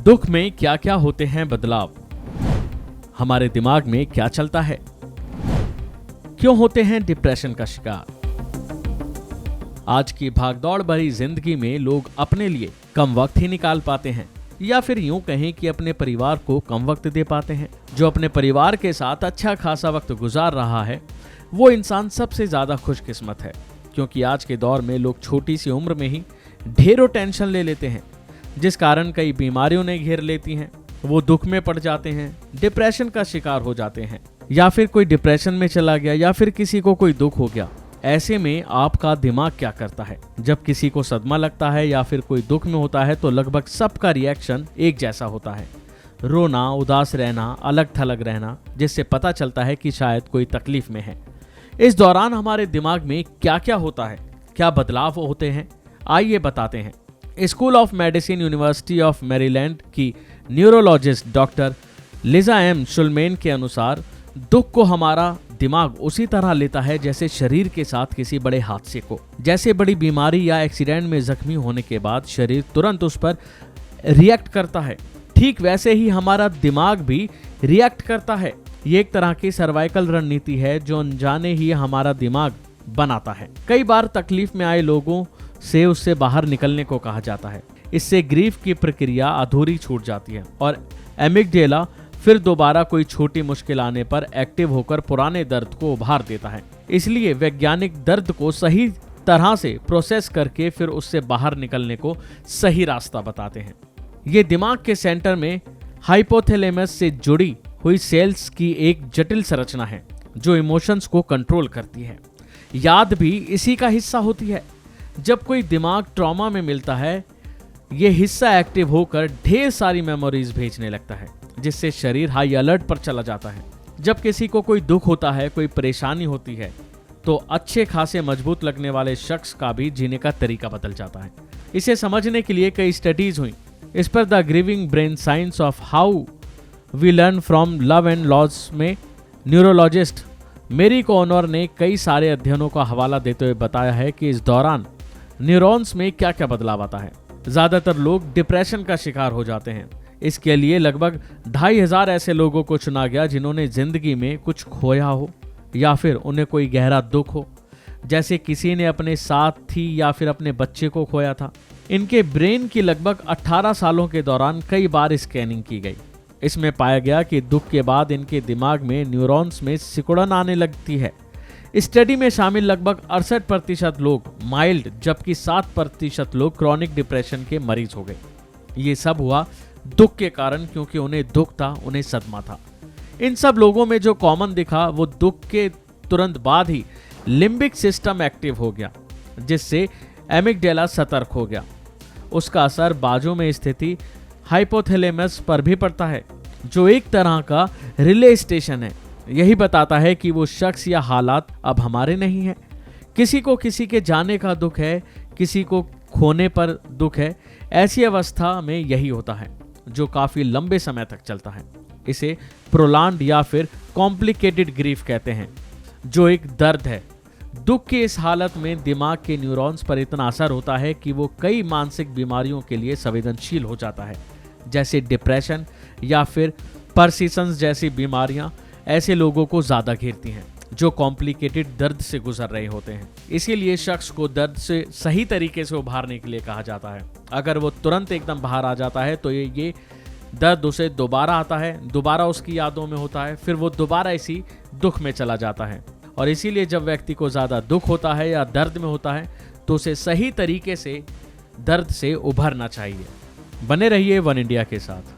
दुख में क्या क्या होते हैं बदलाव, हमारे दिमाग में क्या चलता है, क्यों होते हैं डिप्रेशन का शिकार। आज की भागदौड़ भरी जिंदगी में लोग अपने लिए कम वक्त ही निकाल पाते हैं, या फिर यूं कहें कि अपने परिवार को कम वक्त दे पाते हैं। जो अपने परिवार के साथ अच्छा खासा वक्त गुजार रहा है वो इंसान सबसे ज्यादा खुशकिस्मत है, क्योंकि आज के दौर में लोग छोटी सी उम्र में ही ढेरों टेंशन ले लेते हैं, जिस कारण कई बीमारियों ने घेर लेती हैं। वो दुख में पड़ जाते हैं, डिप्रेशन का शिकार हो जाते हैं, या फिर कोई डिप्रेशन में चला गया, या फिर किसी को कोई दुख हो गया। ऐसे में आपका दिमाग क्या करता है? जब किसी को सदमा लगता है या फिर कोई दुख में होता है तो लगभग सबका रिएक्शन एक जैसा होता है, रोना, उदास रहना, अलग थलग रहना, जिससे पता चलता है कि शायद कोई तकलीफ में है। इस दौरान हमारे दिमाग में क्या क्या होता है, क्या बदलाव होते हैं, आइए बताते हैं। School of medicine, university of Maryland की न्यूरोलॉजिस्ट डॉक्टर लिजा एम शुल्मेन के अनुसार दुख को हमारा दिमाग उसी तरह लेता है जैसे शरीर के साथ किसी बड़े हादसे को। जैसे बड़ी बीमारी या एक्सीडेंट में जख्मी होने के बाद शरीर तुरंत उस पर रिएक्ट करता है, ठीक वैसे ही हमारा दिमाग भी रिएक्ट करता है। ये एक तरह की सर्वाइकल रणनीति है जो अनजाने ही हमारा दिमाग बनाता है। कई बार तकलीफ में आए लोगों से उससे बाहर निकलने को कहा जाता है। इससे ग्रीफ की प्रक्रिया अधूरी छूट जाती है और एमिगडेला फिर दोबारा कोई छोटी मुश्किल आने पर एक्टिव होकर पुराने दर्द को उभार देता है। इसलिए वैज्ञानिक दर्द को सही तरह से प्रोसेस करके फिर उससे बाहर निकलने को सही रास्ता बताते हैं। ये दिमाग के सेंटर में हाइपोथैलेमस से जुड़ी हुई सेल्स की एक जटिल संरचना है जो इमोशंस को कंट्रोल करती है। याद भी इसी का हिस्सा होती है। जब कोई दिमाग ट्रॉमा में मिलता है, ये हिस्सा एक्टिव होकर ढेर सारी मेमोरीज भेजने लगता है, जिससे शरीर हाई अलर्ट पर चला जाता है। जब किसी को कोई दुख होता है, कोई परेशानी होती है, तो अच्छे खासे मजबूत लगने वाले शख्स का भी जीने का तरीका बदल जाता है। इसे समझने के लिए कई स्टडीज हुई। इस पर the grieving brain science of how we learn from love and loss में न्यूरोलॉजिस्ट मेरी कोनर ने कई सारे अध्ययनों का हवाला देते हुए बताया है कि इस दौरान न्यूरॉन्स में क्या क्या बदलाव आता है। ज्यादातर लोग डिप्रेशन का शिकार हो जाते हैं। इसके लिए लगभग 2500 ऐसे लोगों को चुना गया जिन्होंने जिंदगी में कुछ खोया हो या फिर उन्हें कोई गहरा दुख हो, जैसे किसी ने अपने साथी या फिर अपने बच्चे को खोया था। इनके ब्रेन की लगभग 18 सालों के दौरान कई बार स्कैनिंग की गई। इसमें पाया गया कि दुख के बाद इनके दिमाग में न्यूरॉन्स में सिकुड़न आने लगती है। स्टडी में शामिल लगभग 68% लोग माइल्ड जबकि 7% लोग क्रॉनिक डिप्रेशन के मरीज हो गए। ये सब हुआ दुख के कारण, क्योंकि उन्हें दुख था, उन्हें सदमा था। इन सब लोगों में जो कॉमन दिखा वो दुख के तुरंत बाद ही लिम्बिक सिस्टम एक्टिव हो गया, जिससे एमिगडेला सतर्क हो गया। उसका असर बाजू में स्थिति हाइपोथैलेमस पर भी पड़ता है, जो एक तरह का रिले स्टेशन है। यही बताता है कि वो शख्स या हालात अब हमारे नहीं है। किसी को किसी के जाने का दुख है, किसी को खोने पर दुख है। ऐसी अवस्था में यही होता है जो काफी लंबे समय तक चलता है। इसे प्रोलॉन्ग्ड या फिर कॉम्प्लिकेटेड ग्रीफ कहते हैं, जो एक दर्द है। दुख की इस हालत में दिमाग के न्यूरॉन्स पर इतना असर होता है कि वो कई मानसिक बीमारियों के लिए संवेदनशील हो जाता है, जैसे डिप्रेशन या फिर पार्किंसंस जैसी बीमारियां ऐसे लोगों को ज्यादा घेरती हैं जो कॉम्प्लिकेटेड दर्द से गुजर रहे होते हैं। इसीलिए शख्स को दर्द से सही तरीके से उभारने के लिए कहा जाता है। अगर वो तुरंत एकदम बाहर आ जाता है तो ये दर्द उसे दोबारा आता है, दोबारा उसकी यादों में होता है, फिर वो दोबारा इसी दुख में चला जाता है। और इसीलिए जब व्यक्ति को ज्यादा दुख होता है या दर्द में होता है तो उसे सही तरीके से दर्द से उभरना चाहिए। बने रहिए वन इंडिया के साथ।